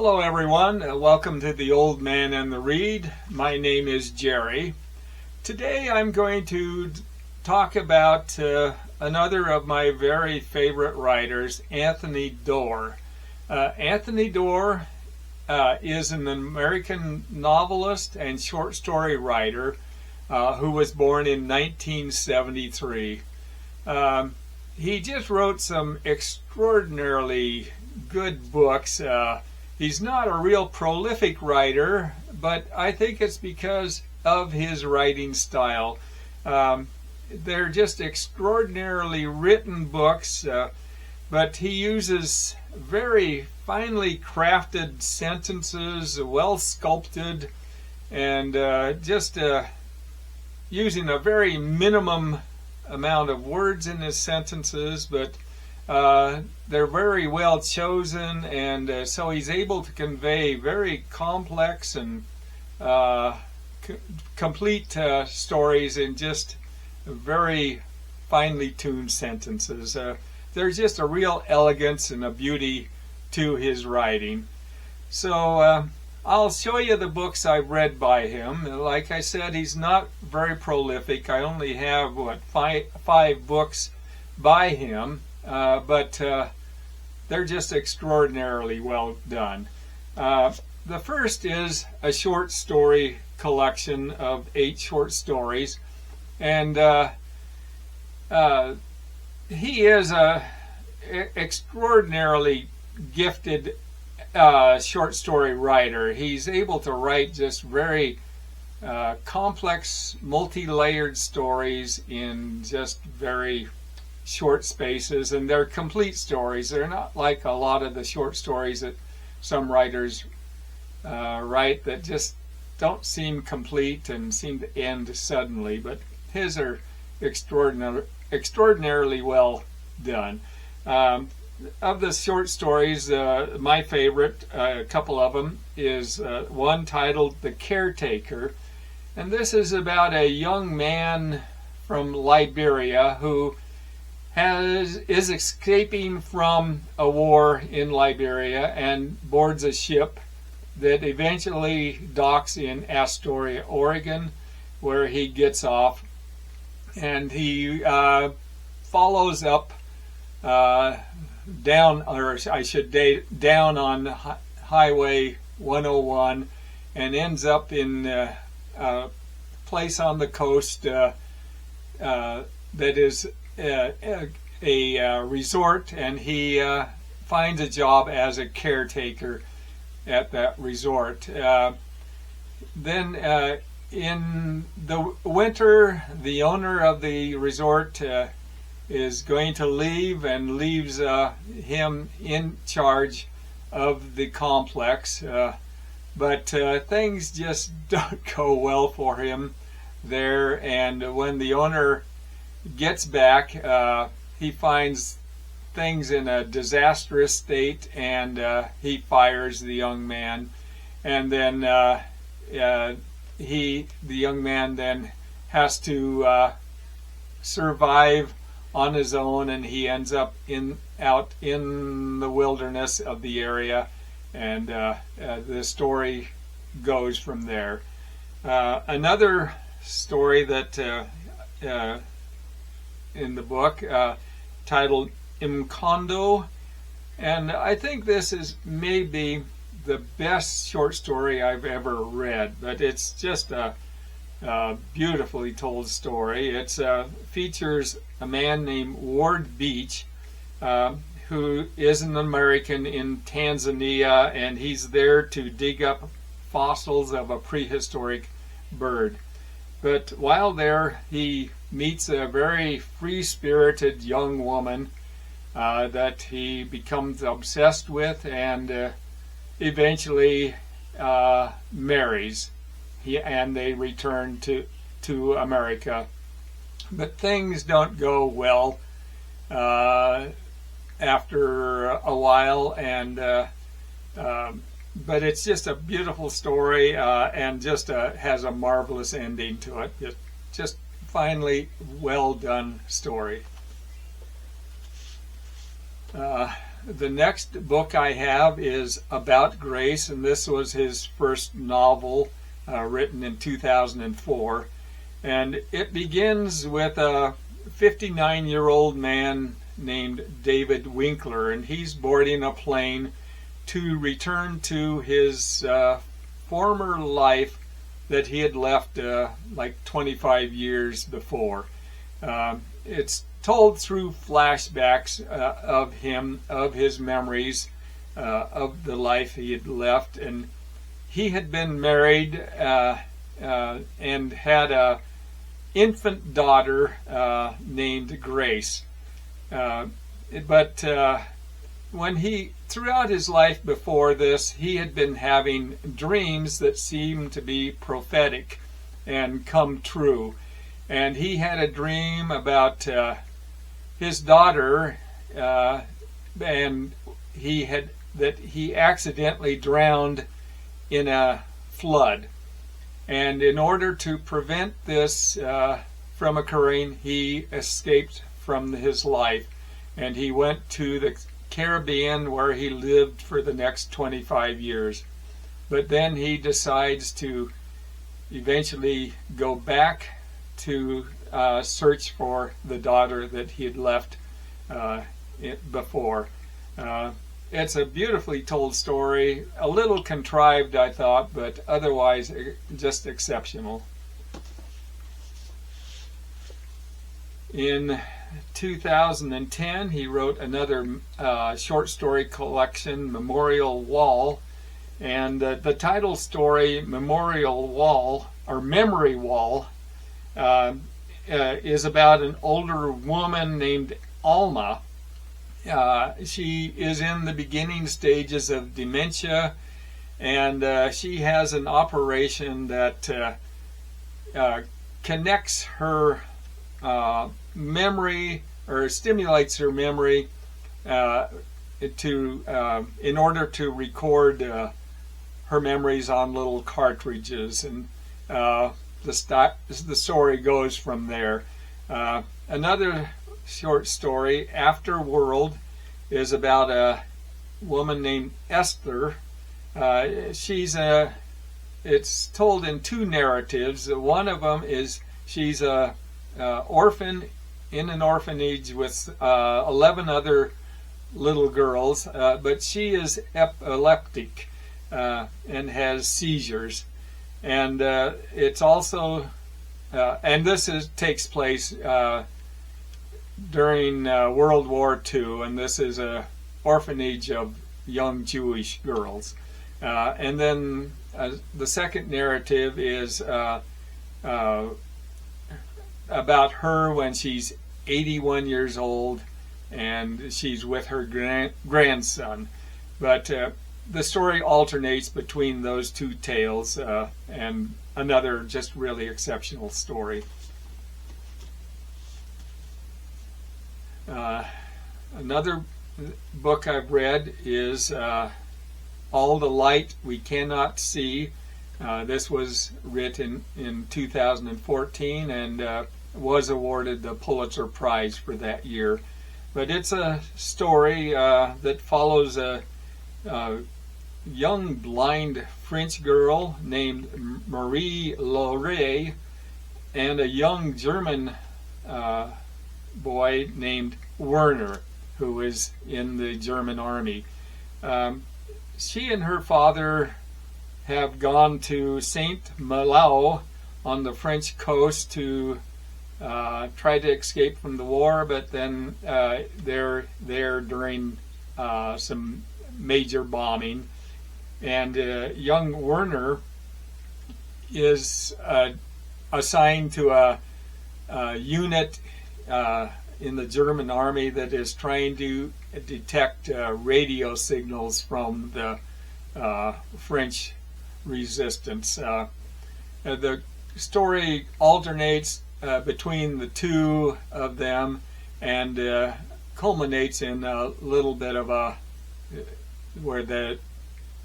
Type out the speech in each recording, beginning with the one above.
Hello everyone, welcome to The Old Man and the Reed. My name is Jerry. Today I'm going to talk about another of my very favorite writers, Anthony Doerr. Anthony Doerr is an American novelist and short story writer who was born in 1973. He just wrote some extraordinarily good books. He's not a real prolific writer, but I think it's because of his writing style. They're just extraordinarily written books, but he uses very finely crafted sentences, well sculpted, and just using a very minimum amount of words in his sentences, but they're very well chosen, and so he's able to convey very complex and complete stories in just very finely tuned sentences. There's just a real elegance and a beauty to his writing. So I'll show you the books I've read by him. Like I said, he's not very prolific. I only have five books by him. But they're just extraordinarily well done. The first is a short story collection of 8 short stories, and he is a extraordinarily gifted short story writer. He's able to write just very complex, multi-layered stories in just very short spaces, and they're complete stories. They're not like a lot of the short stories that some writers write that just don't seem complete and seem to end suddenly, but his are extraordinarily well done. Of the short stories, my favorite, a couple of them, is one titled The Caretaker, and this is about a young man from Liberia who is escaping from a war in Liberia and boards a ship that eventually docks in Astoria, Oregon, where he gets off, and he follows up down on Highway 101 and ends up in a place on the coast that is a resort, and he finds a job as a caretaker at that resort. Then in the winter, the owner of the resort is going to leave and leaves him in charge of the complex, but things just don't go well for him there, and when the owner gets back, he finds things in a disastrous state, and he fires the young man, and then the young man then has to survive on his own, and he ends up out in the wilderness of the area, and the story goes from there. Another story that in the book titled Imkondo, and I think this is maybe the best short story I've ever read, but it's just a beautifully told story. It features a man named Ward Beach, who is an American in Tanzania, and he's there to dig up fossils of a prehistoric bird. But while there, he meets a very free-spirited young woman that he becomes obsessed with, and eventually marries. And they return to America. But things don't go well after a while, and but it's just a beautiful story, and just has a marvelous ending to it. Just finally well done story. the next book I have is about Grace, and this was his first novel, written in 2004. And it begins with a 59-year-old man named David Winkler, and he's boarding a plane to return to his former life that he had left like 25 years before. It's told through flashbacks of him, of his memories of the life he had left. And he had been married and had a infant daughter named Grace. But when throughout his life before this, he had been having dreams that seemed to be prophetic and come true. And he had a dream about his daughter, and he accidentally drowned in a flood. And in order to prevent this from occurring, he escaped from his life, and he went to the Caribbean, where he lived for the next 25 years. But then he decides to eventually go back to search for the daughter that he had left before. It's a beautifully told story, a little contrived, I thought, but otherwise just exceptional. In 2010, he wrote another short story collection, Memorial Wall, and the title story, Memorial Wall, or Memory Wall, is about an older woman named Alma. She is in the beginning stages of dementia, and she has an operation that connects her memory, or stimulates her memory in order to record her memories on little cartridges, and the story goes from there. Another short story, Afterworld, is about a woman named Esther. It's told in two narratives. One of them is she's a orphan in an orphanage with 11 other little girls, but she is epileptic and has seizures. And it's also, and this takes place during World War II, and this is an orphanage of young Jewish girls. And then the second narrative is about her when she's 81 years old, and she's with her grandson. But the story alternates between those two tales, and another just really exceptional story. Another book I've read is All the Light We Cannot See. This was written in 2014 and was awarded the Pulitzer Prize for that year. But it's a story that follows a young blind French girl named Marie Laure and a young German boy named Werner, who is in the German army. She and her father have gone to Saint Malo on the French coast to try to escape from the war, but then they're there during some major bombing. And young Werner is assigned to a unit in the German army that is trying to detect radio signals from the French resistance. The story alternates between the two of them and culminates in a little bit of where the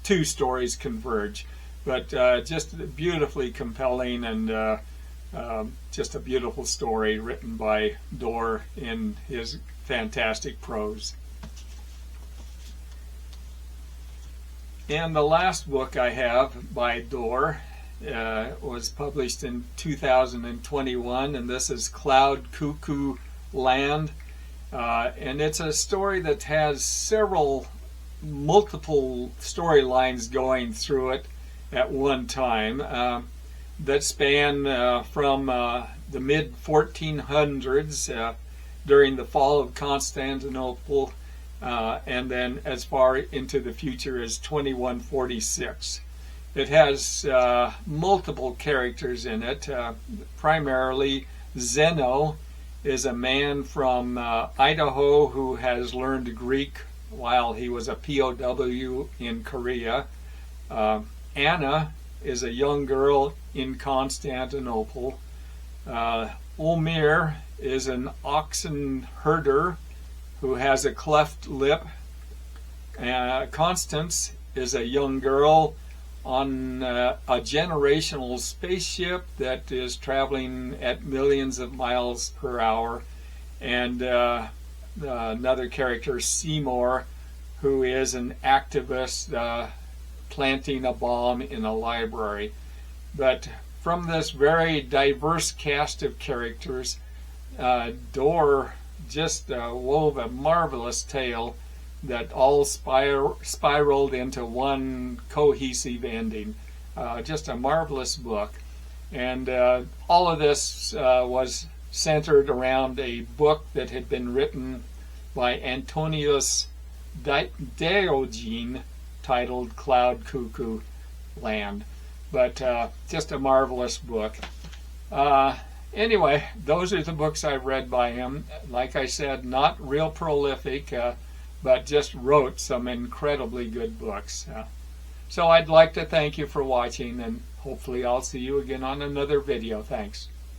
two stories converge. But just beautifully compelling, and just a beautiful story written by Doerr in his fantastic prose. And the last book I have by Doerr was published in 2021, and this is Cloud Cuckoo Land. And it's a story that has multiple storylines going through it at one time that span from the mid-1400s during the fall of Constantinople and then as far into the future as 2146. It has multiple characters in it. Primarily, Zeno is a man from Idaho who has learned Greek while he was a POW in Korea. Anna is a young girl in Constantinople. Omir is an oxen herder who has a cleft lip. Constance is a young girl on a generational spaceship that is traveling at millions of miles per hour. And another character, Seymour, who is an activist planting a bomb in a library. But from this very diverse cast of characters, Doerr just wove a marvelous tale that all spiraled into one cohesive ending. Just a marvelous book. And all of this was centered around a book that had been written by Antonius Diogenes titled Cloud Cuckoo Land. But just a marvelous book. Anyway, those are the books I've read by him. Like I said, not real prolific, but just wrote some incredibly good books. So I'd like to thank you for watching, and hopefully I'll see you again on another video. Thanks.